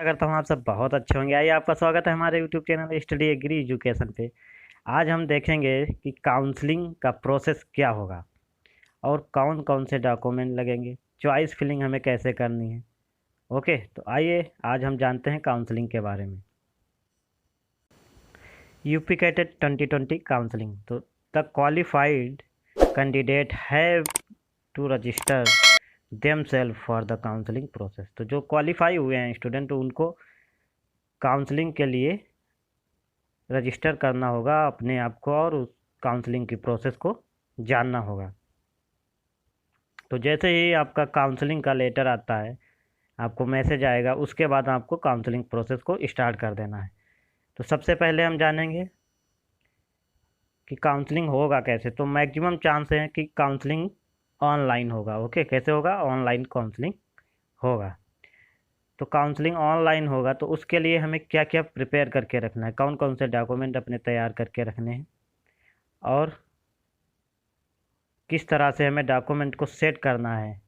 आशा करता हूँ आप सब बहुत अच्छे होंगे। आइए, आपका स्वागत है हमारे YouTube channel study agri education पे। आज हम देखेंगे कि काउंसलिंग का प्रोसेस क्या होगा और कौन कौन से डॉक्यूमेंट लगेंगे, चॉइस फिलिंग हमें कैसे करनी है। ओके, तो आइए आज हम जानते हैं काउंसलिंग के बारे में। UP CATET 2020 counselling. तो the qualified candidate have to register themselves for the counselling process. तो जो क्वालिफाई हुए हैं स्टूडेंट, उनको काउंसलिंग के लिए रजिस्टर करना होगा अपने आप को और उस काउंसलिंग की प्रोसेस को जानना होगा। तो जैसे ही आपका काउंसलिंग का लेटर आता है, आपको मैसेज आएगा, उसके बाद आपको काउंसलिंग प्रोसेस को स्टार्ट कर देना है। तो सबसे पहले हम जानेंगे कि काउंसलिंग होगा कैसे। तो मैक्सिमम चांस है कि काउंसलिंग ऑनलाइन होगा। ओके, कैसे होगा? ऑनलाइन काउंसलिंग होगा। तो काउंसलिंग ऑनलाइन होगा तो उसके लिए हमें क्या क्या प्रिपेयर करके रखना है, कौन कौन से डॉक्यूमेंट अपने तैयार करके रखने हैं और किस तरह से हमें डॉक्यूमेंट को सेट करना है।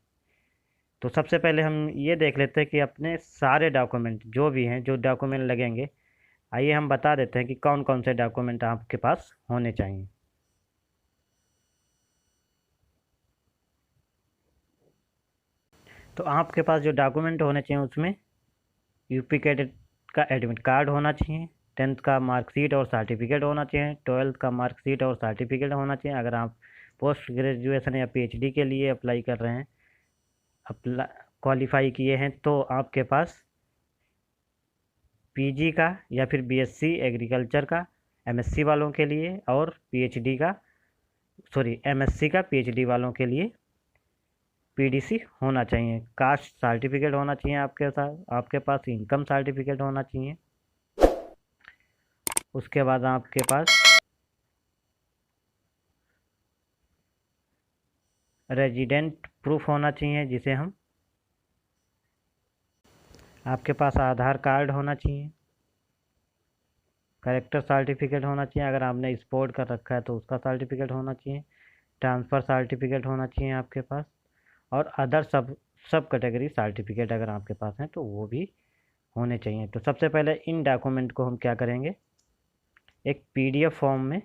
तो सबसे पहले हम ये देख लेते हैं कि अपने सारे डॉक्यूमेंट जो भी हैं, जो डॉक्यूमेंट लगेंगे, आइए हम बता देते हैं कि कौन कौन से डॉक्यूमेंट आपके पास होने चाहिए। तो आपके पास जो डॉक्यूमेंट होने चाहिए उसमें यूपी कैडेट का एडमिट कार्ड होना चाहिए, 10th का मार्कशीट और सर्टिफिकेट होना चाहिए, 12th का मार्कशीट और सर्टिफिकेट होना चाहिए। अगर आप पोस्ट ग्रेजुएशन या पीएचडी के लिए अप्लाई कर रहे हैं, अप्लाई क्वालिफाई किए हैं, तो आपके पास पीजी का या फिर बीएससी एग्रीकल्चर का एमएससी वालों के लिए, और पीएचडी का एमएससी का पीएचडी वालों के लिए पीडीसी होना चाहिए। कास्ट सर्टिफिकेट होना चाहिए आपके साथ, आपके पास इनकम सर्टिफिकेट होना चाहिए। उसके बाद आपके पास रेजिडेंट प्रूफ होना चाहिए, जिसे हम आपके पास आधार कार्ड होना चाहिए, करेक्टर सर्टिफिकेट होना चाहिए, अगर आपने स्पोर्ट कर रखा है तो उसका सर्टिफिकेट होना चाहिए, ट्रांसफ़र सर्टिफिकेट होना चाहिए आपके पास, और अदर सब कैटेगरी सर्टिफिकेट अगर आपके पास हैं तो वो भी होने चाहिए। तो सबसे पहले इन डॉक्यूमेंट को हम क्या करेंगे, एक पीडीएफ फॉर्म में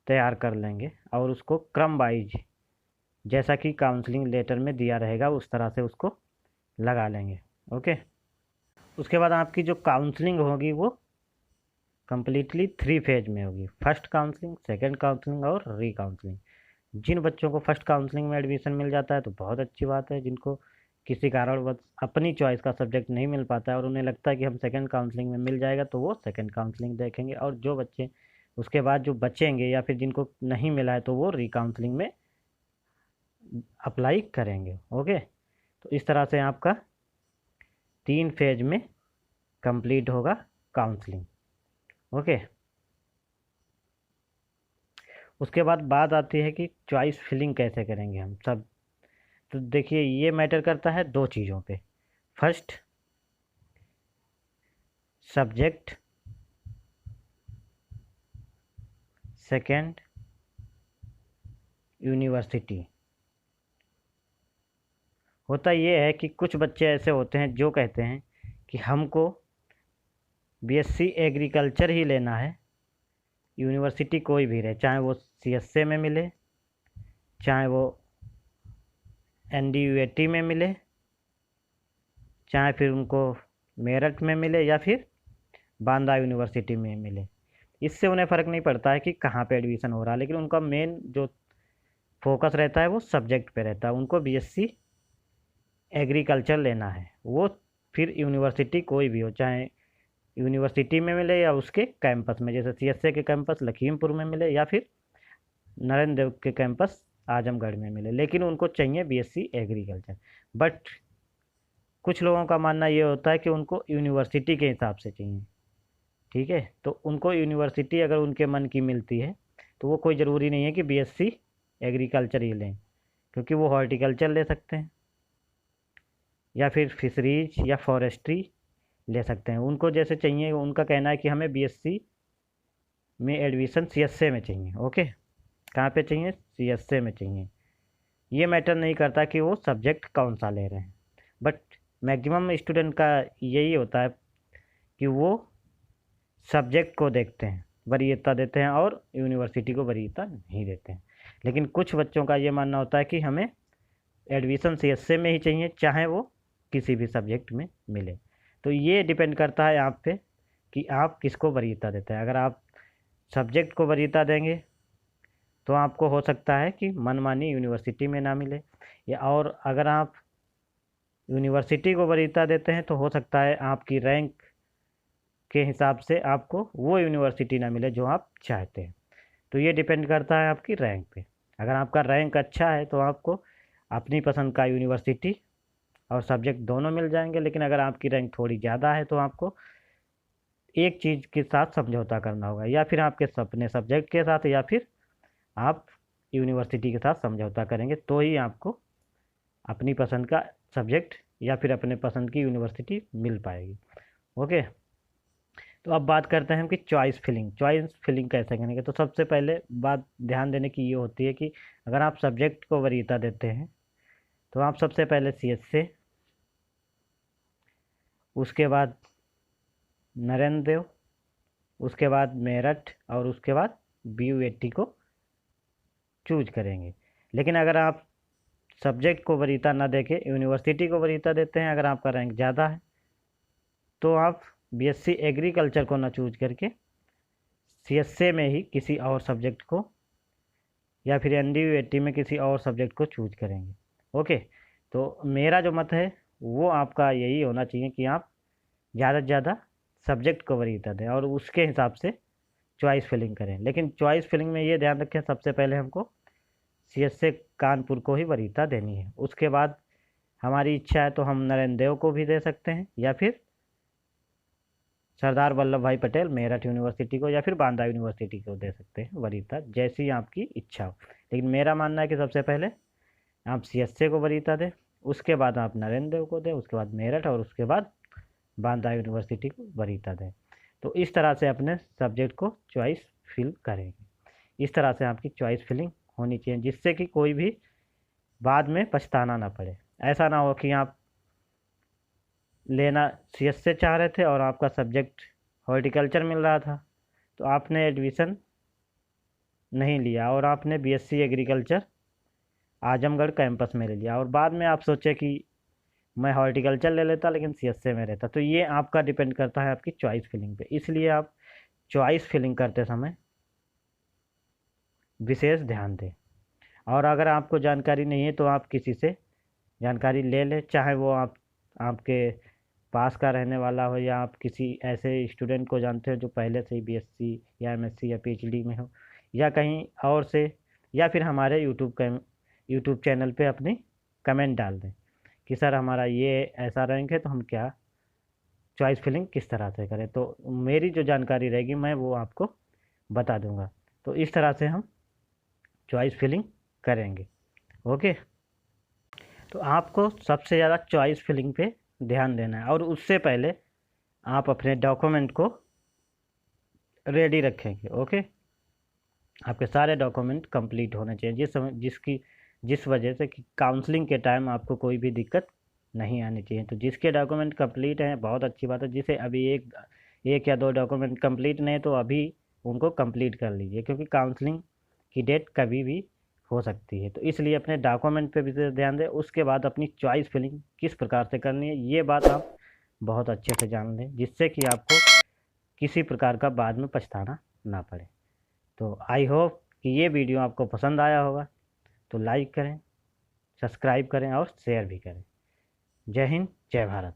तैयार कर लेंगे और उसको क्रम वाइज, जैसा कि काउंसलिंग लेटर में दिया रहेगा उस तरह से उसको लगा लेंगे। ओके, उसके बाद आपकी जो काउंसलिंग होगी वो कम्प्लीटली 3 फेज में होगी। फर्स्ट काउंसलिंग, सेकंड काउंसलिंग और री काउंसलिंग। जिन बच्चों को फर्स्ट काउंसलिंग में एडमिशन मिल जाता है तो बहुत अच्छी बात है। जिनको किसी कारणवश अपनी चॉइस का सब्जेक्ट नहीं मिल पाता है और उन्हें लगता है कि हम सेकंड काउंसलिंग में मिल जाएगा, तो वो सेकंड काउंसलिंग देखेंगे। और जो बच्चे उसके बाद जो बचेंगे या फिर जिनको नहीं मिला है तो वो री काउंसलिंग में अप्लाई करेंगे। ओके, तो इस तरह से आपका 3 फेज में कंप्लीट होगा काउंसलिंग। ओके, उसके बाद बात आती है कि चॉइस फिलिंग कैसे करेंगे हम सब। तो देखिए, ये मैटर करता है 2 चीज़ों पे। First, subject, second, university. होता ये है कि कुछ बच्चे ऐसे होते हैं जो कहते हैं कि हमको बीएससी एग्रीकल्चर ही लेना है, यूनिवर्सिटी कोई भी रहे, चाहे वो सीएसए में मिले, चाहे वो एनडीयूएटी में मिले, चाहे फिर उनको मेरठ में मिले या फिर बांदा यूनिवर्सिटी में मिले। इससे उन्हें फ़र्क नहीं पड़ता है कि कहाँ पे एडमिशन हो रहा है, लेकिन उनका मेन जो फोकस रहता है वो सब्जेक्ट पे रहता है। उनको बीएससी एग्रीकल्चर लेना है, वो फिर यूनिवर्सिटी कोई भी हो, चाहे यूनिवर्सिटी में मिले या उसके कैंपस में, जैसे सीएसए के कैंपस लखीमपुर में मिले या फिर नरेंद्र देव के कैंपस आजमगढ़ में मिले, लेकिन उनको चाहिए बीएससी एग्रीकल्चर। बट कुछ लोगों का मानना ये होता है कि उनको यूनिवर्सिटी के हिसाब से चाहिए। ठीक है, तो उनको यूनिवर्सिटी अगर उनके मन की मिलती है तो वो कोई ज़रूरी नहीं है कि बीएससी एग्रीकल्चर ही लें, क्योंकि वो हॉर्टिकल्चर ले सकते हैं या फिर फिशरीज या फॉरेस्ट्री ले सकते हैं। उनको जैसे चाहिए, उनका कहना है कि हमें बीएससी में एडमिशन सीएसए में चाहिए। ओके, कहाँ पे चाहिए? सीएसए में चाहिए। ये मैटर नहीं करता कि वो सब्जेक्ट कौन सा ले रहे हैं, बट मैक्सिमम स्टूडेंट का यही होता है कि वो सब्जेक्ट को देखते हैं, वरीयता देते हैं और यूनिवर्सिटी को वरीयता नहीं देते हैं। लेकिन कुछ बच्चों का ये मानना होता है कि हमें एडमिशन सीएसए में ही चाहिए, चाहे वो किसी भी सब्जेक्ट में मिले। तो ये डिपेंड करता है आप पे कि आप किसको वरीयता देते हैं। अगर आप सब्जेक्ट को वरीयता देंगे तो आपको हो सकता है कि मनमानी यूनिवर्सिटी में ना मिले, या और अगर आप यूनिवर्सिटी को वरीयता देते हैं तो हो सकता है आपकी रैंक के हिसाब से आपको वो यूनिवर्सिटी ना मिले जो आप चाहते हैं। तो ये डिपेंड करता है आपकी रैंक पे। अगर आपका रैंक अच्छा है तो आपको अपनी पसंद का यूनिवर्सिटी और सब्जेक्ट दोनों मिल जाएंगे। लेकिन अगर आपकी रैंक थोड़ी ज़्यादा है तो आपको एक चीज़ के साथ समझौता करना होगा, या फिर आपके अपने सब्जेक्ट के साथ, या फिर आप यूनिवर्सिटी के साथ समझौता करेंगे, तो ही आपको अपनी पसंद का सब्जेक्ट या फिर अपने पसंद की यूनिवर्सिटी मिल पाएगी। ओके, तो अब बात करते हैं हम कि चॉइस फिलिंग कैसे करेंगे। तो सबसे पहले बात ध्यान देने की ये होती है कि अगर आप सब्जेक्ट को वरीयता देते हैं तो आप सबसे पहले सीएसए, उसके बाद नरेंद्र देव, उसके बाद मेरठ और उसके बाद BUAT को चूज करेंगे। लेकिन अगर आप सब्जेक्ट को वरीयता ना देके यूनिवर्सिटी को वरीयता देते हैं, अगर आपका रैंक ज़्यादा है तो आप BSc एग्रीकल्चर को ना चूज करके CSA में ही किसी और सब्जेक्ट को या फिर NDUAT में किसी और सब्जेक्ट को चूज करेंगे। ओके, तो मेरा जो मत है वो आपका यही होना चाहिए कि आप ज़्यादा से ज़्यादा सब्जेक्ट को वरीयता दें और उसके हिसाब से चॉइस फिलिंग करें। लेकिन चॉइस फिलिंग में ये ध्यान रखें, सबसे पहले हमको CSA कानपुर को ही वरीयता देनी है। उसके बाद हमारी इच्छा है तो हम नरेंद्र देव को भी दे सकते हैं, या फिर सरदार वल्लभ भाई पटेल मेरठ यूनिवर्सिटी को, या फिर बांदा यूनिवर्सिटी को दे सकते हैं वरीयता, जैसी आपकी इच्छा हो। लेकिन मेरा मानना है कि सबसे पहले आप CSA को वरीयता दें, उसके बाद आप नरेंद्र देव को दें, उसके बाद मेरठ और उसके बाद बांदा यूनिवर्सिटी को वरीयता दें। तो इस तरह से अपने सब्जेक्ट को चॉइस फिल करेंगे। इस तरह से आपकी चॉइस फिलिंग होनी चाहिए, जिससे कि कोई भी बाद में पछताना ना पड़े। ऐसा ना हो कि आप लेना CSA चाह रहे थे और आपका सब्जेक्ट हॉर्टिकल्चर मिल रहा था, तो आपने एडमिशन नहीं लिया और आपने BSc एग्रीकल्चर आजमगढ़ कैंपस में ले लिया, और बाद में आप सोचे कि मैं हॉर्टिकल्चर ले लेता लेकिन CSA में रहता। तो ये आपका डिपेंड करता है आपकी चॉइस फिलिंग पे। इसलिए आप चॉइस फिलिंग करते समय विशेष ध्यान दें। और अगर आपको जानकारी नहीं है तो आप किसी से जानकारी ले लें, चाहे वो आपके पास का रहने वाला हो, या आप किसी ऐसे स्टूडेंट को जानते हो जो पहले से ही BSc या MSc या PhD में हो, या कहीं और से, या फिर हमारे यूट्यूब चैनल पे अपनी कमेंट डाल दें कि सर हमारा ये ऐसा रैंक है तो हम क्या चॉइस फिलिंग किस तरह से करें। तो मेरी जो जानकारी रहेगी मैं वो आपको बता दूंगा। तो इस तरह से हम चॉइस फिलिंग करेंगे। ओके, तो आपको सबसे ज़्यादा चॉइस फिलिंग पे ध्यान देना है, और उससे पहले आप अपने डॉक्यूमेंट को रेडी रखेंगे। ओके, आपके सारे डॉक्यूमेंट कंप्लीट होने चाहिए, जिस वजह से कि काउंसलिंग के टाइम आपको कोई भी दिक्कत नहीं आनी चाहिए। तो जिसके डॉक्यूमेंट कंप्लीट हैं बहुत अच्छी बात है, जिसे अभी एक या दो डॉक्यूमेंट कंप्लीट नहीं तो अभी उनको कंप्लीट कर लीजिए, क्योंकि काउंसलिंग की डेट कभी भी हो सकती है। तो इसलिए अपने डॉक्यूमेंट पे विशेष ध्यान दें। उसके बाद अपनी चॉइस फिलिंग किस प्रकार से करनी है ये बात आप बहुत अच्छे से जान लें, जिससे कि आपको किसी प्रकार का बाद में पछताना ना पड़े। तो आई होप कि ये वीडियो आपको पसंद आया होगा, तो लाइक करें, सब्सक्राइब करें और शेयर भी करें। जय हिंद, जय भारत।